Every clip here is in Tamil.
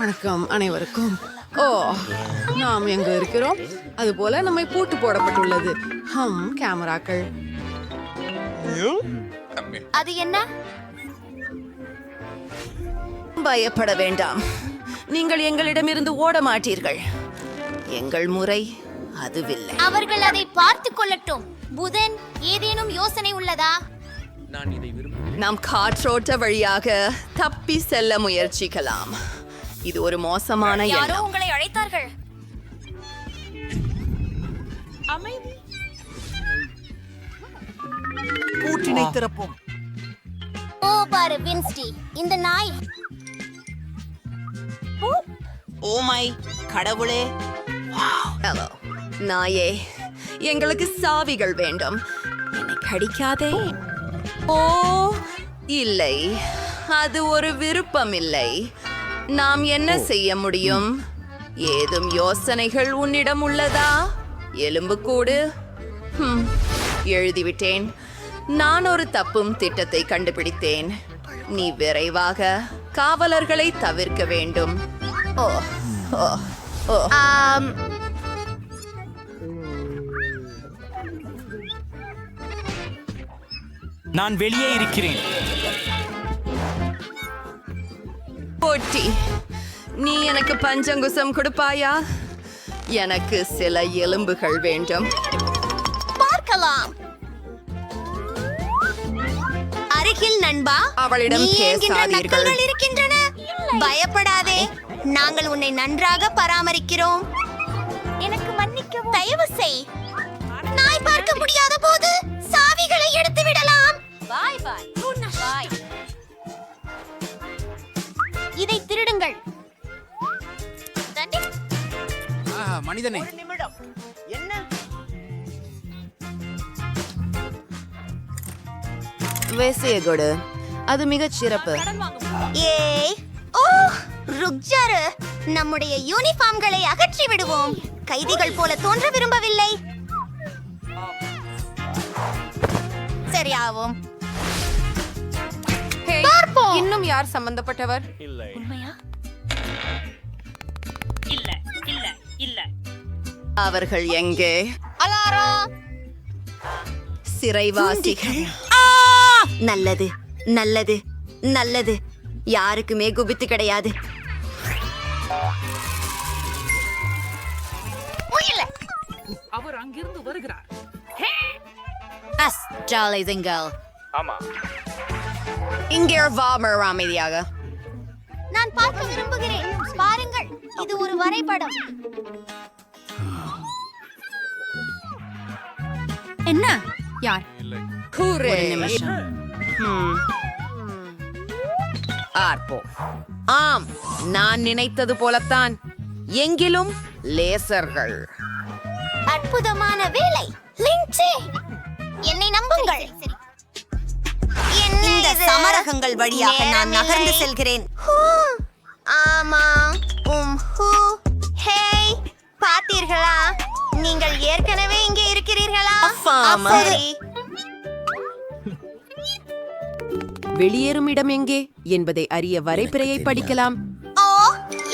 வணக்கம் அனைவருக்கும். ஓ, நாம் எங்க இருக்கிறோம்? அதுபோல நம்மை பூட்டு போடப்பட்டுள்ளது. கேமராக்கள். அது என்ன? பயப்பட வேண்டாம், நீங்கள் எங்களிடமிருந்து ஓட மாட்டீர்கள். எங்கள் முறை அதுவில்லை. அவர்கள் அதை பார்த்துக் கொள்ளட்டும். புதன், ஏதேனும் யோசனை உள்ளதா? நாம் காற்றோட்ட வழியாக தப்பி செல்ல முயற்சிக்கலாம். இது ஒரு மோசமான யாரோ எண்ணம். உங்களை அழைத்தார்கள். பூட்டினை திறப்போம். ஓ பாரு வின்ஸ்டி, இந்த நாய். ஓ மை கடவுளே! ஹலோ நாயே, எங்களுக்கு சாவிகள் வேண்டும். என்னை கடிக்காதே. ஓ இல்லை, அது ஒரு விருப்பம் இல்லை. நாம் என்ன செய்ய முடியும்? ஏதும் யோசனைகள் உன்னிடம் உள்ளதா? எலும்புக்கூடு. எழுதிவிட்டேன். நான் ஒரு தப்பும் திட்டத்தை கண்டுபிடித்தேன். நீ விரைவாக காவலர்களை தவிர்க்க வேண்டும். ஓ ஓ ஓ நான் வெளியே இருக்கிறேன். போட்டி, நீ எனக்கு பஞ்சங்குசம் கொடுப்பாயா? எனக்கு சில எலும்புகள் வேண்டும். பார்க்கலாம். அருகில் நண்பா, அவளிடம் நீ என்கின்ற பேசாதீர்கள். நக்கல்கள் இருக்கின்றன. பயப்படாதே, நாங்கள் உன்னை நன்றாக பராமரிக்கிறோம். எனக்கு மன்னிக்கவும். தயவு செய். நாய் பார்க்க முடியாத போது சாவிகளை எடுத்து விடலாம். பாய் பாய். பாய். இதை திருடுங்கள். மனிதனே, வேசிய கொடு, அது மிகச் சிறப்பு. ஏய், ஓ ருக்ஜாரு, நம்முடைய யூனிஃபார்ம்களை அகற்றி விடுவோம். கைதிகள் போல தோன்ற விரும்பவில்லை. சரியாவும். பார்ப்போம். இன்னும் யார் சம்பந்தப்பட்டவர்? உண்மையா? அவர்கள் எங்கே? அலாரம். சிறைவாசிகள். நல்லது, நல்லது, நல்லது. யாருக்குமே குபித்து கிடையாது. அவர் அங்கிருந்து வருகிறார். இங்கே வா, அமைதியாக. நான் பார்க்க விரும்புகிறேன். பாருங்கள், இது ஒரு வரைபடம். என்ன? யார்? ஒரு நிமிஷம். ஆர்ப்போம். ஆம், நான் நினைத்தது போலத்தான். எங்கிலும் லேசர்கள். அற்புதமான வேலை லின்சே. என்னை நம்புங்கள். இந்த சமரகங்கள் வழியாக நான் நகர்ந்து செல்கிறேன். ஆமா. ஹேய், பார்த்தீர்களா? நீங்கள் ஏற்கனவே இங்கே இருக்கிறீர்களா? சரி. வெளியேறும் இடம் எங்கே என்பதை அறிய வரைபிறையை படிக்கலாம். ஓ,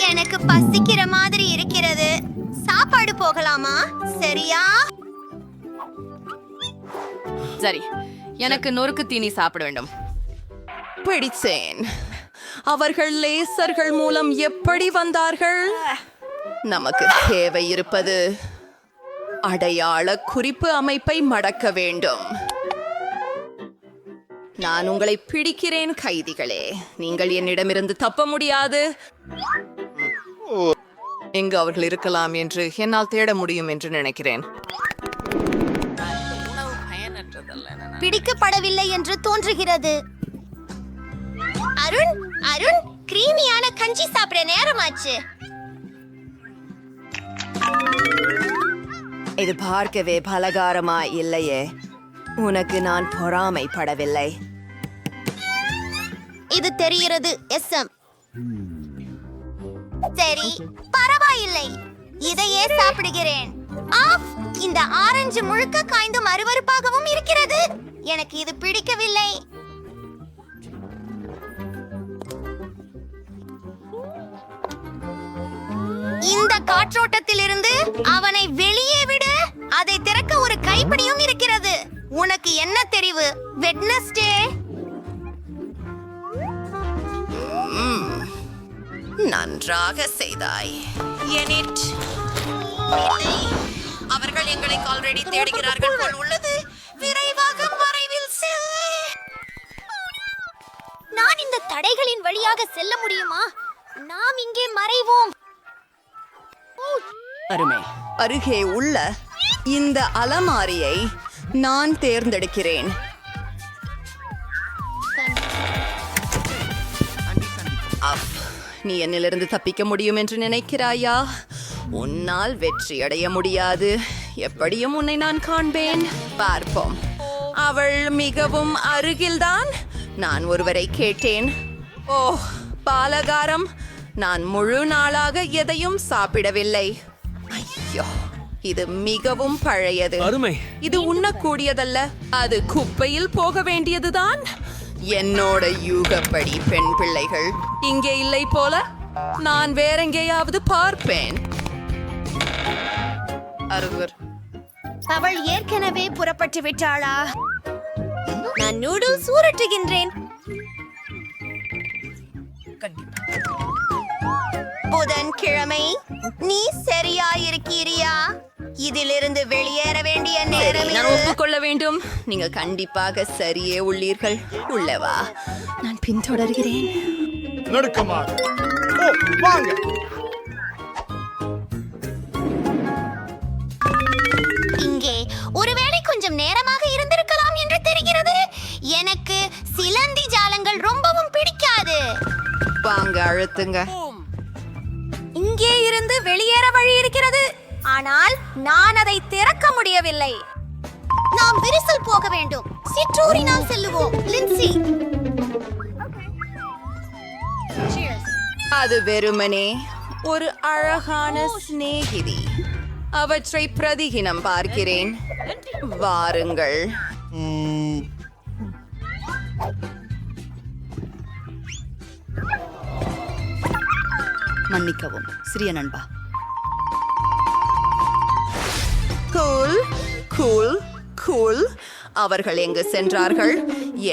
எனக்கு பசிக்கிற மாதிரி இருக்கிறது. சாப்பாடு போகலாமா? சரியா? சரி, எனக்கு நொறுக்கு தீனி சாப்பிட வேண்டும். பிடிச்சேன். அவர்கள் லேசர்கள் மூலம் எப்படி வந்தார்கள்? நமக்கு தேவை இருப்பது அடையாள குறிப்பு அமைப்பை மடக்க வேண்டும். நான் உங்களை பிடிக்கிறேன் கைதிகளே. நீங்கள் என்னிடமிருந்து தப்ப முடியாது. எங்கு அவர்கள் இருக்கலாம் என்று என்னால் தேட முடியும் என்று நினைக்கிறேன். பிடிக்கப்படவில்லை என்று தோன்றுகிறது. அருண், அருண், கிரீமியான கஞ்சி சாப்பிட நேரமாச்சு. இது பார்க்கவே பலகாரமா இல்லையே. உனக்கு நான் பொறாமைப்படவில்லை. இது தெரிகிறது. எஸ்எம். சரி, பரவாயில்லை. இதையே சாப்பிடுகிறேன். ஆஃப், இந்த ஆரஞ்சு முழுக்க காய்ந்தும் அருவருப்பாகவும் இருக்கிறது. எனக்கு இது பிடிக்கவில்லை. காற்றோட்டத்திலிருந்து அவனை வெளியே விடு. அதை திறக்க ஒரு கைப்பிடியும் இருக்கிறது. உனக்கு என்ன தெரிவு? வெட்னஸ்டே. நன்றாக செய்தாய் எனிட். அவர்கள் எங்களை ஆல்ரெடி தேடுகிறார்கள் போல் உள்ளது. விரைவாக மறைவில் செல். நான் இந்த தடைகளின் வழியாக செல்ல முடியுமா? நாம் இங்கே மறைவோம். அருமை. அருகே உள்ள இந்த அலமாரியை நான் தேர்ந்தெடுக்கிறேன். நீ என்னிலிருந்து தப்பிக்க முடியும் என்று நினைக்கிறாயா? உன்னால் வெற்றி அடைய முடியாது. எப்படியும் உன்னை நான் காண்பேன். பார்ப்போம். அவள் மிகவும் அருகில்தான். நான் ஒருவரை கேட்டேன். ஓ, பாலகாரம். நான் முழு நாளாக எதையும் சாப்பிடவில்லை. ஐயோ, இது மிகவும் பழையது. அருமை. இது உண்ணக்கூடியதல்ல. அது குப்பையில் போக வேண்டியதுதான். என்னோட யூகப்படி பெண் பிள்ளைகள் இங்கே இல்லை போல. நான் வேறெங்கேயாவது பார்ப்பேன். அருகர். அவள் ஏற்கனவே புறப்பட்டு விட்டாளா? நான் நூடுல்ஸ் ஊரட்டுகின்றேன். புதன்கிழமை. நீ சரியாயிருக்கிறியா? இதிலிருந்து வெளியேற வேண்டிய நேரம் நான் ஒப்புக்கொள்ள வேண்டும். நீங்க கண்டிப்பாக சரியே உள்ளீர்கள். உள்ளவா, நான் பின்தொடர்கிறேன். நடுக்கமாக. ஓ, வாங்க. இங்கே ஒருவேளை கொஞ்சம் நேரமாக இருந்திருக்கலாம் என்று தெரிகிறது. எனக்கு சிலந்தி ஜாலங்கள் ரொம்பவும் பிடிக்காது. வாங்க, அழுத்துங்க. இங்கே இருந்து வெளியேற வழி இருக்கிறது, ஆனால் நான் அதை திறக்க முடியவில்லை. நாம் விரிசல் போக வேண்டும். சிற்றூரினால் செல்லுவோம். லின்சி. அது வெறுமனே ஒரு அழகான சிநேகிதி. அவற்றை பிரதிகினம் பார்க்கிறேன். வாருங்கள். மன்னிக்கவும் சிறிய நண்பா. Cool cool cool. அவர்கள் எங்கு சென்றார்கள்?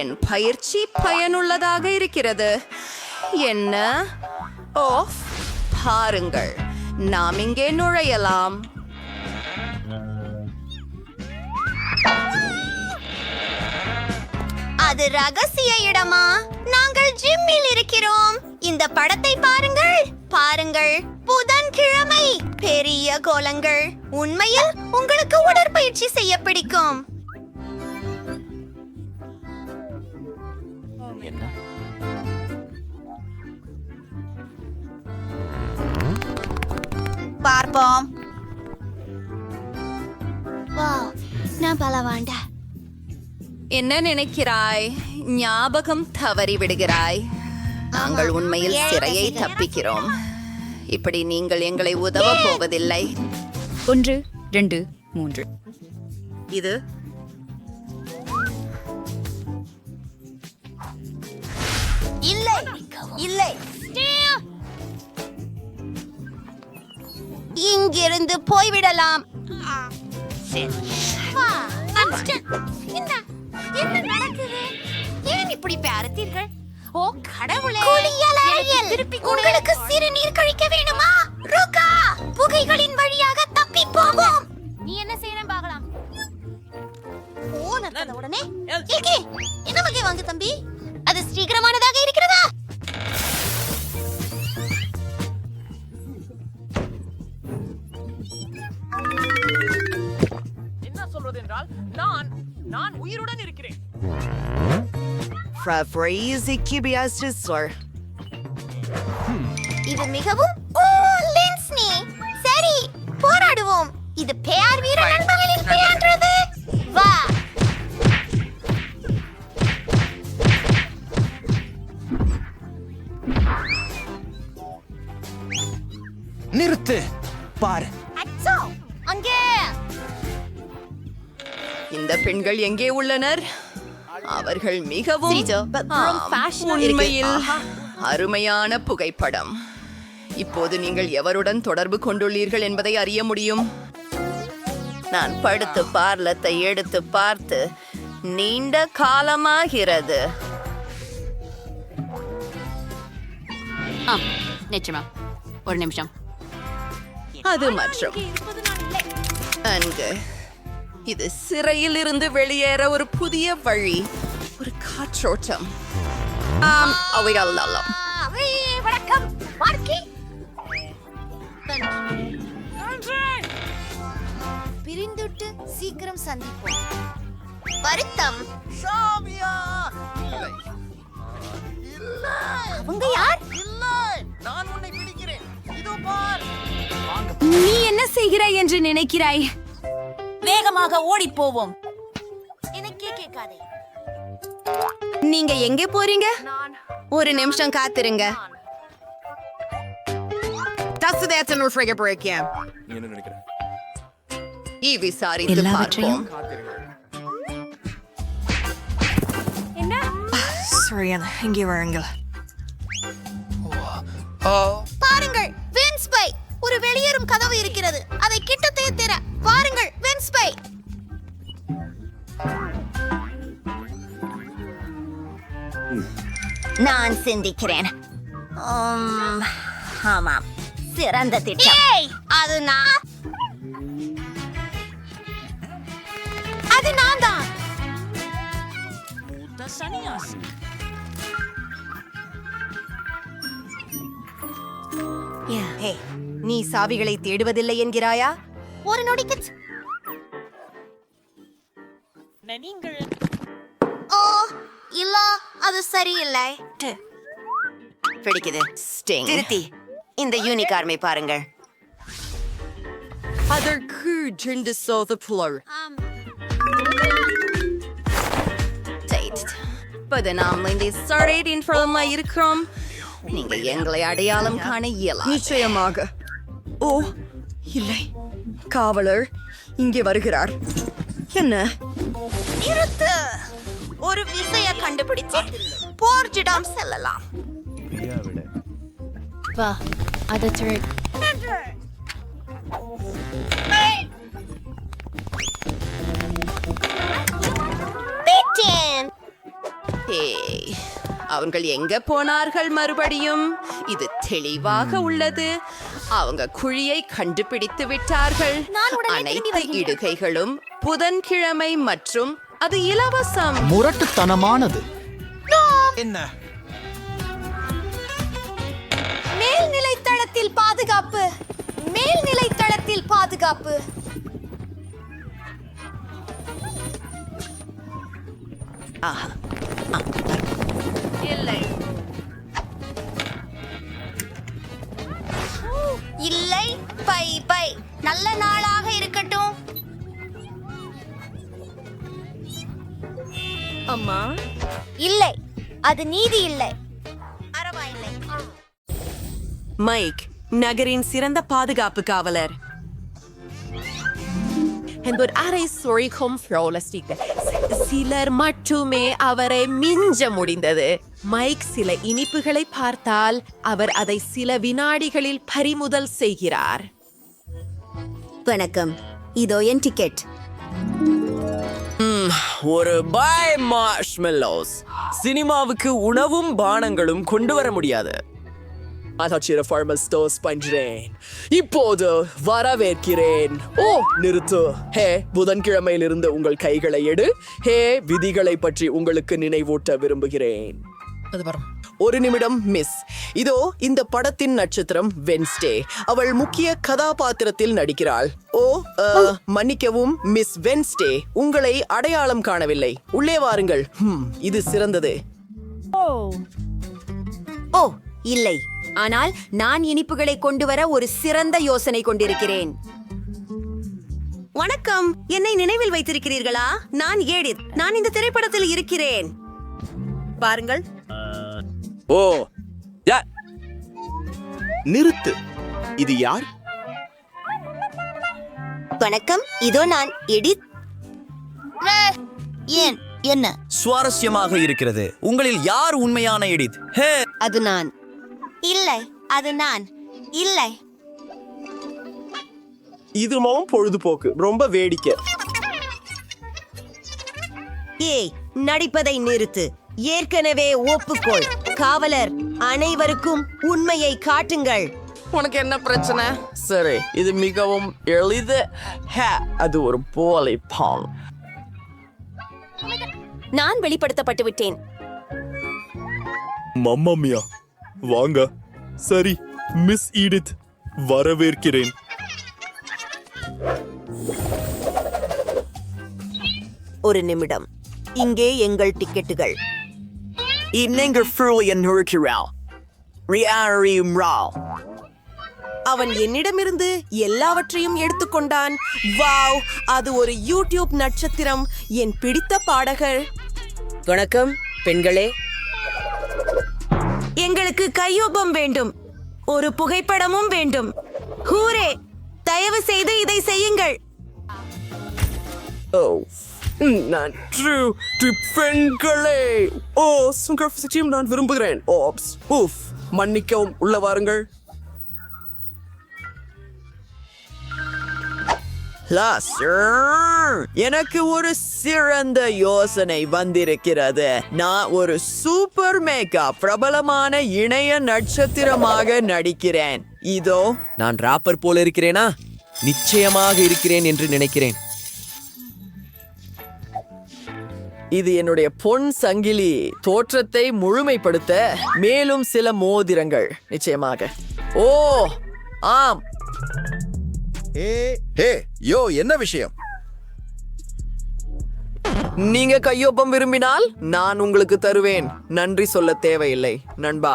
என் பயிற்சி பயனுள்ளதாக இருக்கிறது. என்ன? ஓஃப், பாருங்கள். நாம் இங்கே நுழையலாம். அது ரகசிய இடமா? நாங்கள் ஜிம்மில் இருக்கிறோம். இந்த படத்தை பாருங்கள். பாருங்கள், புதன்கிழமை. பெரிய கோலங்கள். உண்மையில் உங்களுக்கு உடற்பயிற்சி செய்ய பிடிக்கும். பார்ப்போம். வாவ், நான் பலவாண்டா. என்ன நினைக்கிறாய்? ஞாபகம் தவறி விடுகிறாய். நாங்கள் உண்மையில் சிறையை தப்பிக்கிறோம். இப்படி நீங்கள் எங்களை உதவ போவதில்லை. 1 2 3. இது இல்லை இல்லை. இங்கிருந்து போய்விடலாம். என்ன நடக்குது? ஏன் இப்படி பார்த்தீர்கள்? ஓ கடவுளே! உங்களுக்கு சிறுநீர் கழிக்க வேணுமா? ருகா, புகைகளின் வழியாக தப்பி போவோம். நீ என்ன செய்யணும் பார்க்கலாம். ஓ நடக்காத உடனே ஏகே என்ன வகை வாங்க தம்பி? அது சீக்கிரமானதாக இருக்கிறதா? என்ன சொல்றது என்றால் நான் உயிருடன் இருக்கிறேன். இது மிகவும் லின்ஸ்னி. சரி, போராடுவோம். இது பேர் வீர நண்பர்களின் பெயர்ன்றது. வா. நிறுத்து. பாரு. அச்சோ, அங்கே. இந்த பெண்கள் எங்கே உள்ளனர்? அவர்கள் மிகவும் but from ஆம், fashion உண்மையில் அருமையான புகைப்படம். இப்போது நீங்கள் எவருடன் தொடர்பு கொண்டுள்ளீர்கள் என்பதை அறிய முடியும். நான் படுத்து பார்லத்தை எடுத்து பார்த்து நீண்ட காலமாகிறது. நிச்சயமா ஒரு நிமிஷம். அது மற்றும் அங்கு இது சிறையில் இருந்து வெளியேற ஒரு புதிய வழி, ஒரு காற்றோட்டம். அவைகள் நல்லம். வணக்கம் மார்க்கி. பிரிந்துட்டு சீக்கிரம் சந்திப்போம். வருத்தம். அவங்க யார்? நான் உன்னை பிடிக்கிறேன். இதோ பார். நீ என்ன செய்கிறாய் என்று நினைக்கிறாய்? வேகமாக ஓடி போவோம். எனக்கே கேட்காதே. நீங்க எங்கே போறீங்க? ஒரு நிமிஷம் காத்திருங்க. என்ன நினைக்கிறேன்? விசாரித்து பார்ப்போம். பாருங்கள், வென்ஸ்பை. ஒரு வெளியேறும் கதவு இருக்கிறது. அதை கிட்டத்தே திற. பாருங்கள், வென்ஸ்பை. நான் சிந்திக்கிறேன். ஆமாம், சிறந்த திட்டம். அது நான் தான். நீ சாவிகளை தேடுவதில்லை என்கிறாயா? ஒரு நொடிக்கு. நீங்கள் ஓ இல்ல, அது சரியில்லை. பிடிக்குது. ஸ்டிங். திருத்தி இந்த யூனிகார்மை பாருங்கள். அதற்கு ஜெண்டு சோத புலர். இப்போது நாம் இந்த சரேடின் ஃப்ரமா இருக்கிறோம். நீங்க எங்களை அடையாளம் காண இயலாது. நிச்சயமாக. ஓ இல்லை, காவலர் இங்கே வருகிறார். என்ன? நிறுத்து. ஒரு விசைய கண்டுபிடிச்சு போர்ஜிடம் செல்லலாம். வா, அதை பேட்டேன். ஏய், அவர்கள் எங்க போனார்கள் மறுபடியும்? இது தெளிவாக உள்ளது. அவங்க குழியை கண்டுபிடித்து விட்டார்கள். அனைத்து இடுகைகளும் புதன்கிழமை மற்றும் அது இலவசம். முரட்டுத்தனமானது. என்ன? மேல்நிலை தளத்தில் பாதுகாப்பு. மேல்நிலை தளத்தில் பாதுகாப்பு. ஆஹா. இல்லை இல்லை, பை பை. நல்ல நாளாக இருக்கட்டும். அம்மா. இல்லை, அது நீதி இல்லை. பரவாயில்லை. மைக் நகரின் சிறந்த பாதுகாப்பு காவலர். சிலர் மட்டுமே அவரை மிஞ்ச முடிந்தது. மைக் சில இனிப்புகளை பார்த்தால் அவர் அதை சில வினாடிகளில் பறிமுதல் செய்கிறார். வணக்கம், இதோ என் டிக்கெட். ஒரு பை மார்ஷ்மெல்லோஸ். சினிமாவுக்கு உணவும் பானங்களும் கொண்டு வர முடியாது. பண்றேன். இப்போது வரவேற்கிறேன். ஓ நிறுத்து. ஹே, புதன்கிழமையிலிருந்து உங்கள் கைகளை எடு. ஹே, விதிகளை பற்றி உங்களுக்கு நினைவூட்ட விரும்புகிறேன். ஒரு நிமிடம் மிஸ். இதோ இந்த படத்தின் நட்சத்திரம் வென்ஸ்டே. அவள் முக்கிய கதாபாத்திரத்தில் நடிக்கிறாள். ஓ மன்னிக்கவும் மிஸ் வென்ஸ்டே, உங்களை அடையாளம் காணவில்லை. உள்ளே வாருங்கள். இது சிறந்தது. ஓ இல்லை, ஆனால் நான் இனிப்புகளை கொண்டு வர ஒரு சிறந்த யோசனை கொண்டிருக்கிறேன். வணக்கம், என்னை நினைவில் வைத்திருக்கிறீர்களா? நான் ஏடித். நான் இந்த திரைப்படத்தில் இருக்கிறேன். பாருங்கள். ஓ நிறுத்து. இது யார்? வணக்கம், இதோ நான் எடித். ஏன் என்ன? சுவாரஸ்யமாக இருக்கிறது. உங்களில் யார் உண்மையான எடித்? ஹே, அது நான். இல்லை, அது நான். இல்லை. இதுவும் பொழுதுபோக்கு ரொம்ப வேடிக்கை. ஏய், நடிப்பதை நிறுத்து. ஏற்கனவே ஒப்புக்கொள். காவலர், அனைவருக்கும் உண்மையை காட்டுங்கள். உனக்கு என்ன பிரச்சனை? சரி, இது மிகவும் எளிது. அது ஒரு போலி பால். நான் வெளிப்படுத்தப்பட்டு விட்டேன். மம்மாமியா வாங்க. சரி, மிஸ் ஈடித், வரவேற்கிறேன். ஒரு நிமிடம். இங்கே எங்கள் டிக்கெட்டுகள். நீங்கள் ஃப்ரூலியன் இருக்கிறாள். ரியாரியும் ராவ். அவன் என்னிடமிருந்து எல்லாவற்றையும் எடுத்துக்கொண்டான். வாவ், அது ஒரு யூடியூப் நட்சத்திரம். என் பிடித்த பாடகர். வணக்கம் பெண்களே. எங்களுக்கு கையொப்பம் வேண்டும். ஒரு புகைப்படமும் வேண்டும். ஹூரே, தயவு செய்து இதை செய்யுங்கள். ஓ, நன்று பெண்களே. ஓ, சுங்கர்ஃபிசிட்டியும் நான் விரும்புகிறேன். ஓப்ஸ், ஊஃப், மன்னிக்கவும், உள்ள வாருங்கள். எனக்கு ஒரு சிறந்த யோசனை வந்திருக்கிறது. நான் ஒரு சூப்பர் மேக்கப் பிரபலமான இணைய நட்சத்திரமாக நடிக்கிறேன். இதோ. நான் ராப்பர் போல இருக்கிறேனா? நிச்சயமாக இருக்கிறேன் என்று நினைக்கிறேன். இது என்னுடைய பொன் சங்கிலி. தோற்றத்தை முழுமைப்படுத்த மேலும் சில மோதிரங்கள் நிச்சயமாக. ஓ ஆம். ஹே யோ, என்ன விஷயம்? நீங்க கையொப்பம் விரும்பினால் நான் உங்களுக்கு தருவேன். நன்றி சொல்ல தேவையில்லை நண்பா.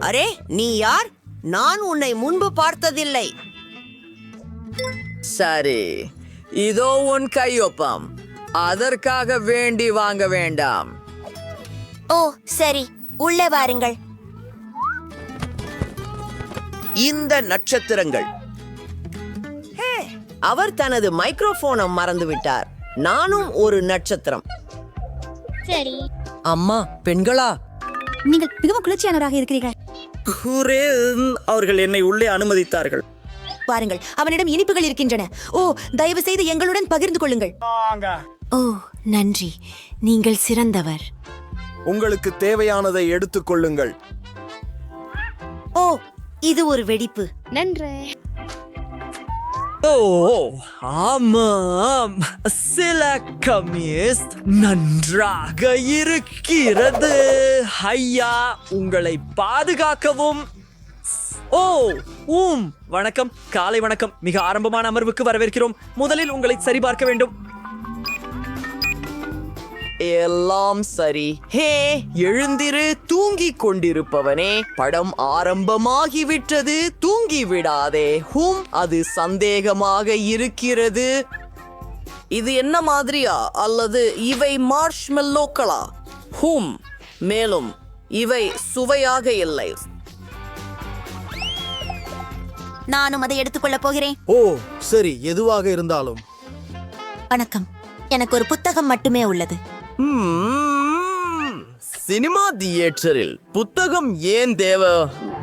அரே, நீ யார்? நான் உன்னை முன்பு பார்த்ததில்லை. சரி, இதோ உன் கையொப்பம். அதற்காக வேண்டி வாங்க வேண்டாம். ஓ சரி, உள்ளே வாருங்கள். இந்த நட்சத்திரங்கள். அவர் தனது மைக்ரோஃபோனை மறந்துவிட்டார். நானும் ஒரு நட்சத்திரம். சரி, அம்மா, பெண்களா? நீங்கள் மிகவும் குளிர்ச்சியானவராக இருக்கிறீர்கள். அவர்கள் என்னை உள்ளே அனுமதித்தார்கள். பாருங்கள், அவனிடம் இனிப்புகள் இருக்கின்றன. ஓ, தயவு செய்து எங்களுடன் பகிர்ந்து கொள்ளுங்கள். ஓ நன்றி, நீங்கள் சிறந்தவர். உங்களுக்கு தேவையானதை எடுத்துக்கொள்ளுங்கள். ஓ, இது ஒரு வெடிப்பு. நன்று. ஓ ஆமாம், சில கமீஸ் நன்றாக இருக்கிறது. ஐயா, உங்களை பாதுகாக்கவும். ஓ வணக்கம், காலை வணக்கம். மிக ஆரம்பமான அமர்வுக்கு வரவேற்கிறோம். முதலில் உங்களை சரிபார்க்க வேண்டும். எல்லாம் சரி. ஹே, எழுந்திரு. தூங்கிக் கொண்டிருப்பவனே, படம் ஆரம்பமாகிவிட்டது. தூங்கி விடாதே. அது சந்தேகமாக இருக்கிறது. இது என்ன மாதிரியா, அல்லது இவை மார்ஷ்மெல்லோக்களா? மேலும் இவை சுவையாக இல்லை. நானும் அதை எடுத்துக்கொள்ளப் போகிறேன். ஓ சரி, எதுவாக இருந்தாலும். வணக்கம், எனக்கு ஒரு புத்தகம் மட்டுமே உள்ளது. சினிமா தியேட்டரில் புத்தகம் ஏன் தேவை?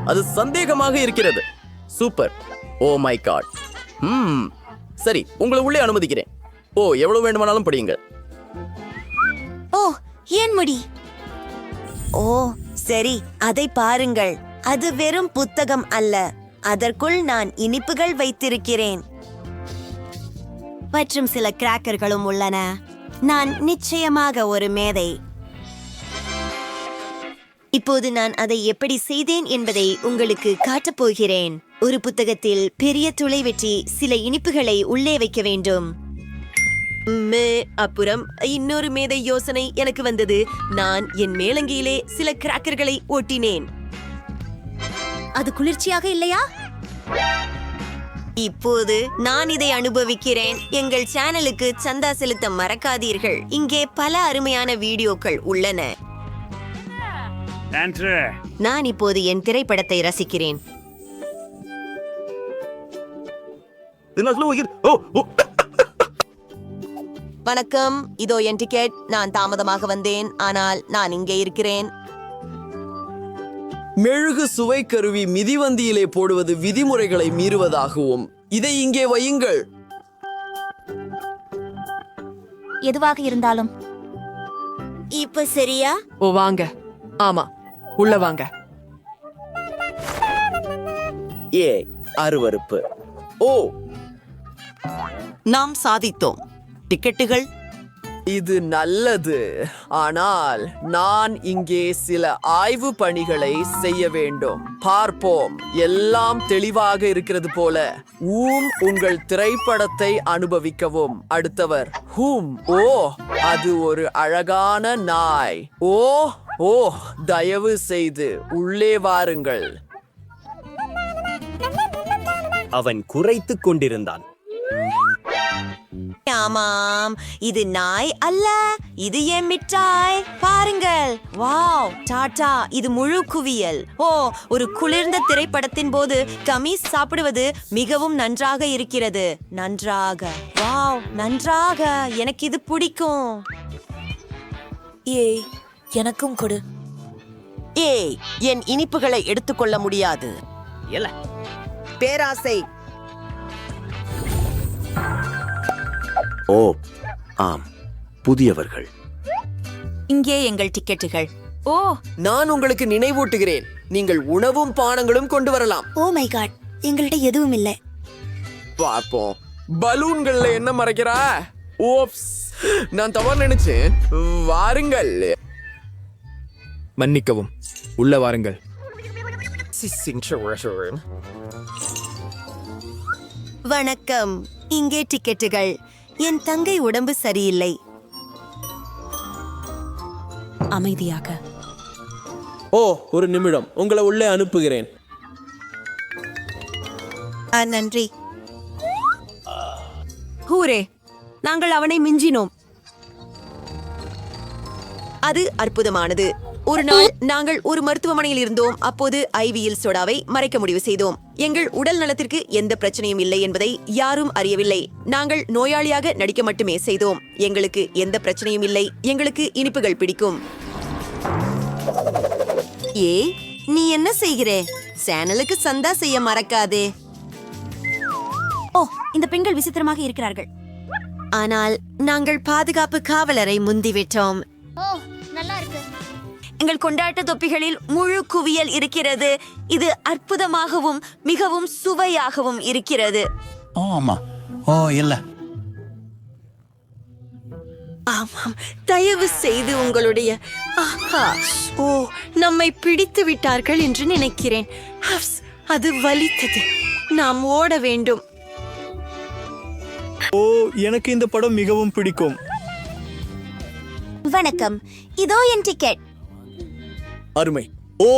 அது சந்தேகமாக இருக்கிறது. சூப்பர். Oh my God. சரி, உங்களை உள்ளே அனுமதிக்கிறேன். ஓ, எவ்வளவு வேண்டுமானாலும் படியுங்கள். ஓ, ஏன் முடி? ஓ சரி, அதை பாருங்கள். அது வெறும் புத்தகம் அல்ல. அதற்குள் நான் இனிப்புகள் வைத்திருக்கிறேன். மற்றும் சில கிராக்கர்களும் உள்ளன. நான் நிச்சயமாக ஒரு மேதை. இப்போது நான் அதை எப்படி செய்தேன் என்பதை உங்களுக்கு காட்டப் போகிறேன். ஒரு புத்தகத்தில் பெரிய துளை வெட்டி சில இனிப்புகளை உள்ளே வைக்க வேண்டும். அப்புறம் இன்னொரு மேதை யோசனை எனக்கு வந்தது. நான் என் மேலங்கியிலே சில கிராக்கர்களை ஒட்டினேன். அது குளிர்ச்சியாக இல்லையா? இப்போது நான் இதை அனுபவிக்கிறேன். எங்கள் சேனலுக்கு சந்தா செலுத்த மறக்காதீர்கள். இங்கே பல அருமையான வீடியோக்கள் உள்ளன. நான் இப்போது என் திரைப்படத்தை ரசிக்கிறேன். வணக்கம், இதோ என் டிக்கெட். நான் தாமதமாக வந்தேன், ஆனால் நான் இங்கே இருக்கிறேன். மெழுகு சுவை கருவி மிதிவந்தியிலே போடுவது விதிமுறைகளை மீறுவதாகவும். இதை இங்கே வையுங்கள். எதுவாக இருந்தாலும் இப்ப சரியா? ஓ வாங்க. ஆமா, உள்ள வாங்க. ஏ அருவருப்பு. ஓ, நாம் சாதித்தோம். டிக்கெட்டுகள். இது நல்லது. ஆனால் நான் இங்கே சில ஆய்வு பணிகளை செய்ய வேண்டும். பார்ப்போம். எல்லாம் தெளிவாக இருக்கிறது போல. உங்கள் திரைப்படத்தை அனுபவிக்கவும். அடுத்தவர் ஓ, அது ஒரு அழகான நாய். ஓ, தயவு செய்து உள்ளே வாருங்கள். அவன் குறைத்துக் கொண்டிருந்தான். ஆமாம், இது நாய் அல்ல, இது என் மிட்டாய். பாருங்கள். வாவ், டாடா, இது முழு குவியல். ஓ, ஒரு குளிர்ந்த திரைப்படத்தின் போது கமீஸ் சாப்பிடுவது மிகவும் நன்றாக இருக்கிறது. நன்றாக. வாவ், நன்றாக. எனக்கு இது பிடிக்கும். ஏய், எனக்கும் கொடு. ஏய், என் இனிப்புகளை எடுத்துக்கொள்ள முடியாது. பேராசை. ஓ ஆம், புதியவர்கள். இங்கே எங்கள் டிக்கெட்டுகள். ஓ நான் உங்களுக்கு நினைவூட்டுகிறேன், நீங்கள் உணவும் பானங்களும் கொண்டு வரலாம். ஓ மை காட், எங்கள்கிட்ட எதுவும் இல்லை. பார்ப்போம். பலூன்கள்ல என்ன மறைக்கிறா? ஓப்ஸ், நான் தவறு நினைச்சேன். வாருங்கள். மன்னிக்கவும், உள்ள வாருங்கள். வணக்கம். இங்கே டிக்கெட்டுகள். என் தங்கை உடம்பு சரியில்லை. அமைதியாக. ஓ, ஒரு நிமிடம், உங்களை உள்ளே அனுப்புகிறேன். நன்றி. ஹூரே, நாங்கள் அவனை மிஞ்சினோம். அது அற்புதமானது. ஒரு நாள் நாங்கள் ஒரு மருத்துவமனையில் இருந்தோம். அப்போது ஐவியில் சோடாவை மறைக்க முடிவு செய்தோம். எங்கள் உடல் நலத்திற்கு எந்த பிரச்சனையும் இல்லை என்பதை யாரும் அறியவில்லை. நாங்கள் நோயாளியாக நடிக்க மட்டுமே செய்தோம். எங்களுக்கு எந்த பிரச்சனையும் இல்லை. எங்களுக்கு இனிப்புகள் பிடிக்கும். நீ என்ன செய்கிறே? சேனலுக்கு சந்தா செய்ய மறக்காதே. ஓ, இந்த பெண்கள் விசித்திரமாக இருக்கிறார்கள். ஆனால் நாங்கள் பாதுகாப்பு காவலரை முந்திவிட்டோம். ஓ, நல்லா இருக்கு. எங்கள் கொண்டாட்ட தொப்பிகளில் முழு குவியல் இருக்கிறது. இது அற்புதமாகவும் மிகவும் சுவையாகவும் இருக்கிறது. ஆமாம். ஓ, இல்ல. ஆமாம், தயவு செய்து உங்களுடைய நம்மை பிடித்து விட்டார்கள் என்று நினைக்கிறேன். அது வலித்தது. நாம் ஓட வேண்டும். ஓ, எனக்கு இந்த படம் மிகவும் பிடிக்கும். வணக்கம், இதோ என் டிக்கெட். அருமை. ஓ,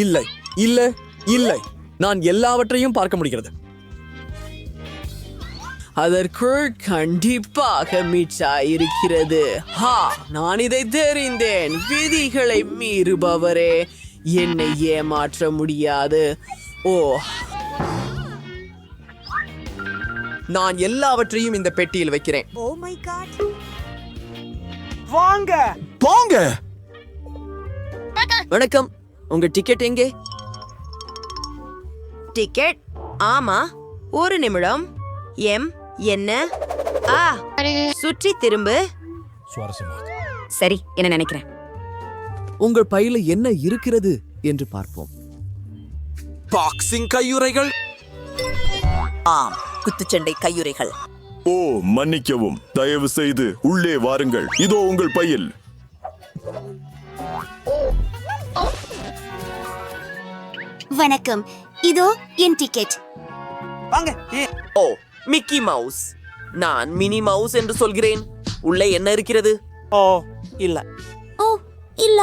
இல்லை இல்லை இல்லை, நான் எல்லாவற்றையும் பார்க்க முடிகிறது. அதற்குள் கண்டிப்பாக மிட்டாய் இருக்கிறது. நான் இதை தெரிந்தேன். விதிகளை மீறுபவரே என்னை ஏமாற்ற முடியாது. ஓ, நான் எல்லாவற்றையும் இந்த பெட்டியில் வைக்கிறேன். Oh my God. வாங்க போங்க. வணக்கம், உங்க டிக்கெட் எங்கே? டிக்கெட்? ஆமா, ஒரு நிமிடம். என்ன? சுற்றி திரும்பு. சரி, என்ன நினைக்கிறேன். உங்கள் பையில என்ன இருக்கிறது என்று பார்ப்போம். பாக்ஸிங் கையுறைகள். ஆம், குத்துச்சண்டை கையுறைகள். ஓ, மன்னிக்கவும், தயவு செய்து உள்ளே வாருங்கள். இதோ உங்கள் பையில். வணக்கம், இதோ என் டிக்கெட். ஓ, மிக்கி மவுஸ். நான் மினி மவுஸ் என்று சொல்கிறேன். உள்ளே என்ன இருக்கிறது? ஓ, இல்ல. ஓ, இல்ல.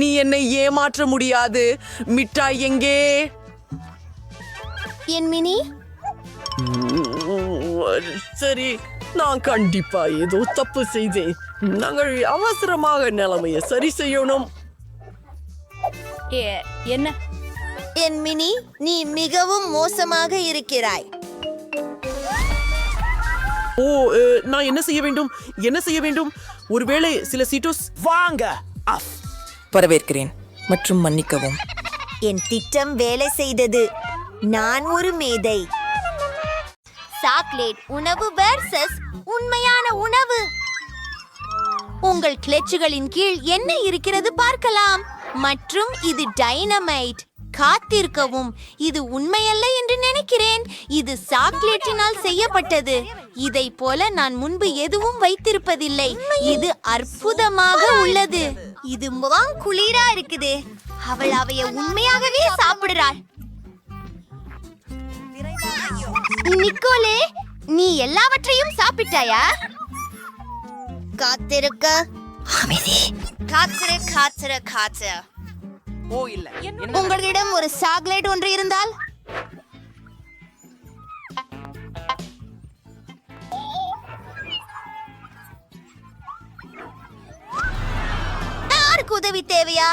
நீ என்னை ஏமாற்ற முடியாது. மிட்டாய் எங்கே? என் மினி. சரி, நான் கண்டிப்பா ஏதோ தப்பு செய்தேன். நாங்கள் அவசரமாக நிலைமையை சரி செய்யணும். என்ன? என் மினி, நீ மிகவும் மோசமாக இருக்கிறாய். ஓ, நான் என்ன செய்ய வேண்டும்? ஒருவேளை சில சீட்டோஸ். வாங்க. வரவேற்கிறேன் மற்றும் மன்னிக்கவும். என் திட்டம் வேலை செய்தது. நான் ஒரு மேதை. சாக்லேட் உணவு வெர்சஸ் உண்மையான உணவு. உங்கள் கிளச்சுகளின் கீழ் என்ன இருக்கிறது பார்க்கலாம். மற்றும் இது டைனமைட். காத்திருக்கவும், இது உண்மையல்ல என்று நினைக்கிறேன். இது சாக்லேட்டினால் செய்யப்பட்டது. இதை போல நான் முன்பு எதுவும் வைத்திருப்பதில்லை. இது அற்புதமாக உள்ளது. இது முகம் குளிரா இருக்குது. அவள் அவைய உண்மையாகவே சாப்பிடுறாள். நிக்கோலே, நீ எல்லாவற்றையும் சாப்பிட்டாயா? காத்திருக்க அமைதி. காத்திரு காத்திரு காத்திரு. ஓ இல்ல, உங்களிடம் ஒரு சாக்லேட் ஒன்று இருந்தால் யாருக்கு உதவி தேவையா?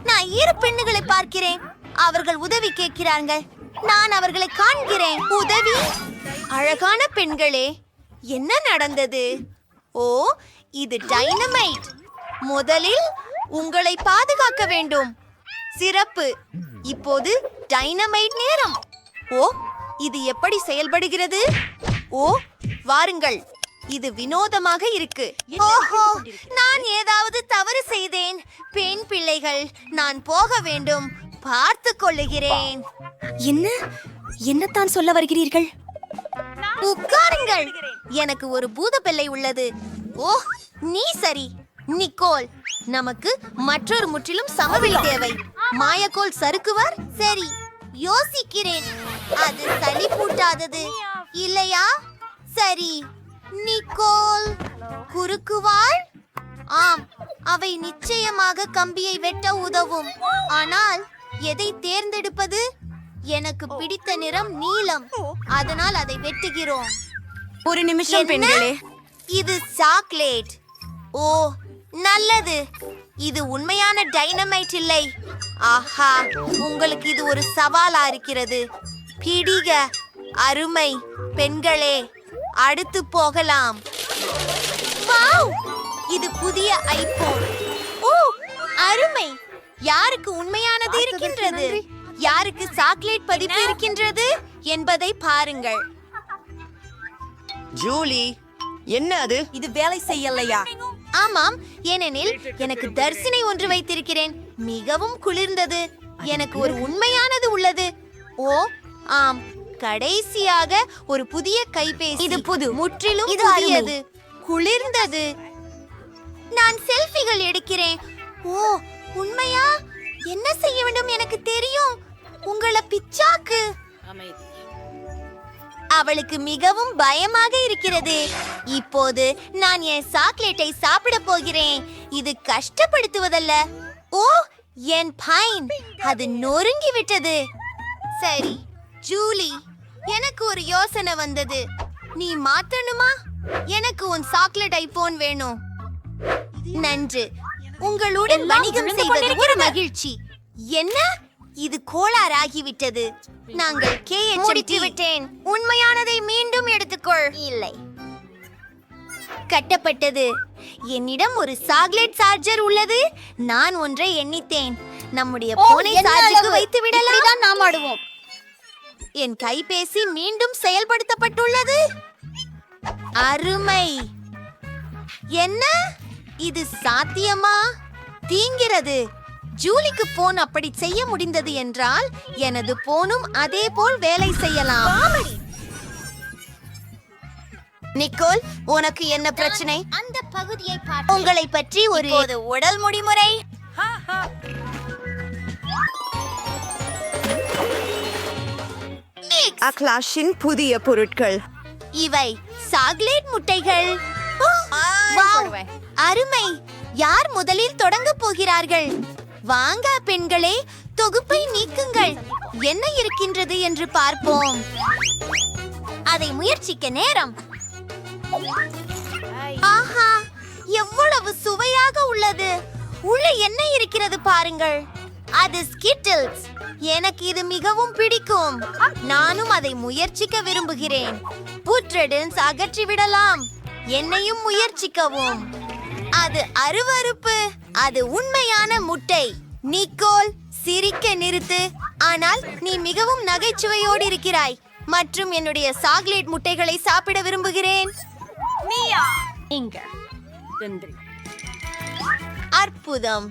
நான் 2 பெண்ணுகளை பார்க்கிறேன். அவர்கள் உதவி கேட்கிறார்கள். நான் அவர்களை காண்கிறேன். உதவி. அழகான பெண்களே, என்ன நடந்தது? ஓ, இது டைனமைட். முதலில் உங்களை பாதுகாக்க வேண்டும். சிறப்பு. இப்போது டைனமைட் நேரம். ஓ, இது எப்படி செயல்படுகிறது? ஓ, வாருங்கள். இது வினோதமாக இருக்கு. ஓஹோ, நான் ஏதாவது தவறு செய்தேன். பெண் பிள்ளைகள், நான் போக வேண்டும். பார்த்து கொள்ளுகிறேன். என்னத்தான் சொல்ல வருகிறீர்கள்? உட்காருங்கள். எனக்கு ஒரு பூத பிள்ளை உள்ளது. ஓ, நீ சரி. நிக்கோல், நமக்கு மற்றொரு முற்றிலும் சமவெளி தேவை. மாயக்கோல் சறுக்குவர். சரி, யோசிக்கிறேன். அது சளி பூட்டாதது இல்லையா? சரி. நிக்கோல், குறுக்குவாள். ஆம், அவை நிச்சயமாக கம்பியை வெட்ட உதவும். ஆனால் எதை தேர்ந்தெடுப்பது? எனக்கு பிடித்த நிறம் நீலம். அதனால் அதை வெட்டுகிறோம். ஒரு நிமிஷம் பெண்களே. இது சாக்லேட். ஓ, நல்லது. இது உண்மையான டைனமைட் இல்லை. ஆஹா, உங்களுக்கு இது ஒரு சவாலா இருக்கிறது. பிடிக. அருமை பெண்களே, அடுத்து போகலாம். வாவ், இது புதிய ஐபோன். ஓ, அருமை. யாருக்கு உண்மையானது இருக்கின்றது, யாருக்கு சாக்லேட் பதிப்பு இருக்கின்றது என்பதை பாருங்கள். ஜூலி, என்ன அது? இது வேலை செய்யலையா? ஆமாம், ஏனெனில் எனக்கு தர்சினை ஒன்று வைத்திருக்கிறேன். மிகவும் குளிர்ந்தது. எனக்கு ஒரு உண்மையானது உள்ளது. ஓ, ஆம், கடைசியாக ஒரு புதிய கைபேசி. இது புது, முற்றிலும் புதியது. குளிர்ந்தது. நான் செல்ஃபிகள் எடுக்கிறேன். ஓ, உண்மையா? என்ன செய்ய வேண்டும் எனக்கு தெரியும். உங்களை பிச்சாக்கு. அவளுக்கு மிகவும் பயமாக இருக்கிறது. இப்போது நான் என் சாக்லேட்டை சாப்பிட போகிறேன். இது கஷ்டப்படுத்துவதல்ல. ஓ, என் பைன், அது நொறுங்கி விட்டது. சரி ஜூலி, எனக்கு ஒரு யோசனை வந்தது. நீ மாத்தணுமா? எனக்கு உன் சாக்லேட் ஐபோன் வேணும். நன்று, உங்களுடன் வணிகம் செய்வது ஒரு மகிழ்ச்சி. என்ன, இது கோளாறாகிவிட்டது. நாங்கள் முடித்து விட்டேன். உண்மையானதை மீண்டும் எடுத்துக்கொள். இல்லை, கட்டப்பட்டது. என்னிடம் ஒரு சாக்லேட் சார்ஜர் உள்ளது. நான் ஒன்றை எண்ணித்தேன். நம்முடைய போனை சார்ஜுக்கு வைத்து விடலாம். நாம் ஆடுவோம். என் கைபேசி மீண்டும் செயல்படுத்தப்பட்டுள்ளது. அருமை. என்ன, இது சாத்தியமா? தீங்கிறது. ஜூலிக்கு போன் அப்படி செய்ய முடிந்தது என்றால் எனது போனும் அதே போல் வேலை செய்யலாம். நிக்கோல், உனக்கு என்ன பிரச்சனை? அந்த பகுதியை உங்களை பற்றி ஒரு உடல் முடிமுறை. அக்லாஷின் புதிய பொருட்கள். இவை சாக்லேட் முட்டைகள். வாவ், அருமை. யார் முதலில் தொடங்க போகிறார்கள்? வாங்க பெண்களே, தொகுப்பை நீக்குங்கள். என்ன இருக்கின்றது என்று பார்ப்போம். அதை முயற்சிக்க நேரம். ஆஹா, எவ்வளவு சுவையாக உள்ளது. உள்ள என்ன இருக்கிறது பாருங்கள். அது ஸ்கிட்டில்ஸ். எனக்கு இது மிகவும் பிடிக்கும். நானும் அதை முயற்சிக்க விரும்புகிறேன். புட்ரெடன்ஸ் அகற்றி விடலாம். என்னையும் முயற்சிக்கவும். அது அருவருப்பு. அது உண்மையான முட்டை. நிக்கோல், சிரிக்க நிறுத்து. ஆனால் நீ மிகவும் நகைச்சுவையோடு இருக்கிறாய். மற்றும் என்னுடைய சாக்லேட் முட்டைகளை சாப்பிட விரும்புகிறேன். அற்புதம்.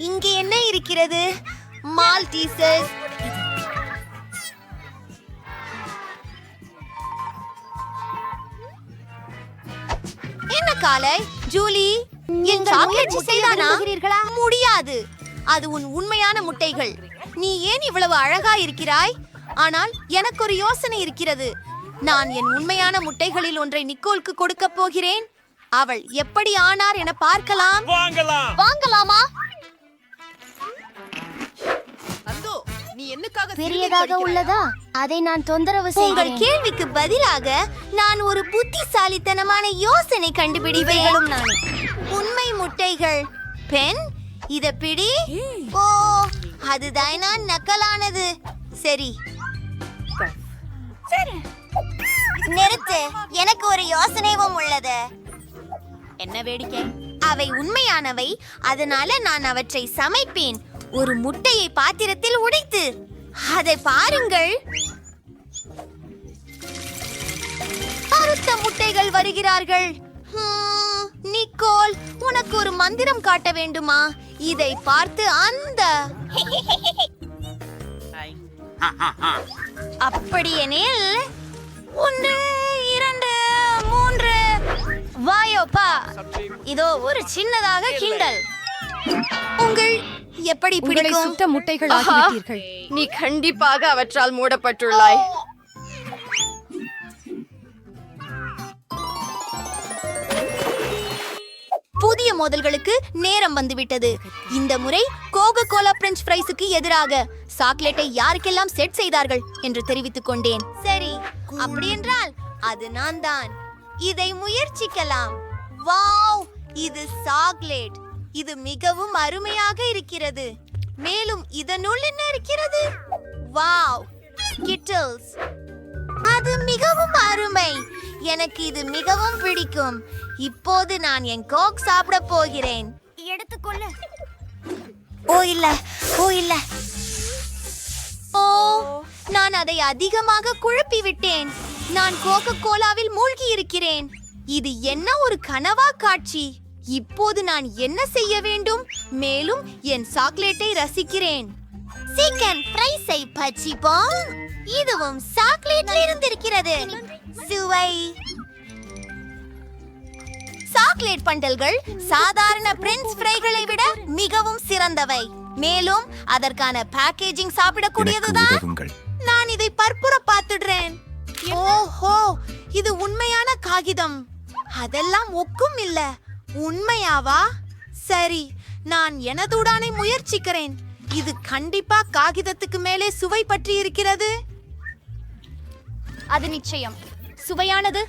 இங்கே என்ன இருக்கிறது? மால்டீசஸ். என்ன காலை ஜூலி, என் சாக்லேட் செய்தானா? முடியாது. அது உன் உண்மையான முட்டைகள். நீ ஏன் இவ்வளவு அழகா இருக்கிறாய்? ஆனால் எனக்கு ஒரு யோசனை இருக்கிறது. நான் என் உண்மையான முட்டைகளில் ஒன்றை நிக்கோலுக்கு கொடுக்க போகிறேன். அவள் எப்படி ஆனார் என பார்க்கலாம். வாங்கலாமா? அந்தோ, நீ என்னக்காக பெரியதாக உள்ளதா? அதை நான் தொந்தரவு செய்கிறேன். உங்கள் கேள்விக்கு பதிலாக நான் ஒரு புத்திசாலித்தனமான யோசனை கண்டுபிடிப்பேன். உண்மை முட்டைகள். பெண், இத பிடி. ஓ, அதுதான் நான் நக்கலானது. சரி நிறுத்து. எனக்கு ஒரு யோசனையும் உள்ளது. என்ன வேடிக்கை? அவை உண்மையானவை, அதனால நான் அவற்றை சமைப்பேன். ஒரு முட்டையை பாத்திரத்தில் உடைத்து அதை பாருங்கள். அறுத்த முட்டைகள் வருகிறார்கள். நிக்கோல், உனக்கு ஒரு மந்திரம் காட்ட வேண்டுமா? இதை பார்த்து அந்த அப்படியெனில் 1 2 3 வாயோப்பா. இதோ ஒரு சின்னதாக கிண்டல். உங்கள் எப்படி பிடிக்கும்? சுட்ட முட்டைகள் ஆகிவிட்டீர்கள். நீ கண்டிப்பாக அவற்றால் மூடப்பட்டுள்ளாய். புதிய மோதல்களுக்கு நேரம் வந்துவிட்டது. இந்த முறை கோகோ கோலா பிரெஞ்ச் ஃப்ரைஸுக்கு எதிராக சாக்லேட்டை யாருக்கெல்லாம் செட் செய்தார்கள் என்று தெரிவித்துக் கொண்டேன். சரி, அப்படியென்றால் அது நான் தான். இதை முயற்சிக்கலாம். வாவ், இது சாக்லேட். இது மிகவும் அருமையாக இருக்கிறது. மேலும் இதனுள் என்ன இருக்கிறது? Wow, Skittles. அது மிகவும் அருமை. எனக்கு இது மிகவும் பிடிக்கும். இப்போது நான் என் கோக் சாப்பிட போகிறேன். எடுத்துக்கொள்ள. ஓ இல்ல, ஓ இல்ல, ஓ, நான் அதை அதிகமாக குழப்பி விட்டேன். நான் கோகோ கோலாவில் மூழ்கி இருக்கிறேன். இது என்ன ஒரு கனவா காட்சி? இப்போது நான் என்ன செய்ய வேண்டும்? மேலும் என் சாக்லேட்டை ரசிக்கிறேன். சிக்கன் ஃப்ரைஸை பச்சிப்போம். இதுவும் சாக்லேட்டில் இருந்திருக்கிறது. சுவை. சாக்லேட் பண்டல்கள் சாதாரண பிரெஞ்ச் ஃப்ரைகளை விட மிகவும் சிறந்தவை. மேலும் அதற்கான பேக்கேஜிங் சாப்பிடக்கூடியதுதான். நான் இதை பற்புற பார்த்துடுறேன். ஓஹோ, இது உண்மையான காகிதம். அதெல்லாம் ஒக்கும் இல்ல. உண்மையாவா? சரி, நான் எனதுடானை முயற்சிக்கிறேன். இது கண்டிப்பா காகிதத்துக்கு மேலே சுவை பற்றி இருக்கிறது. அது நிச்சயம் சுவையானது.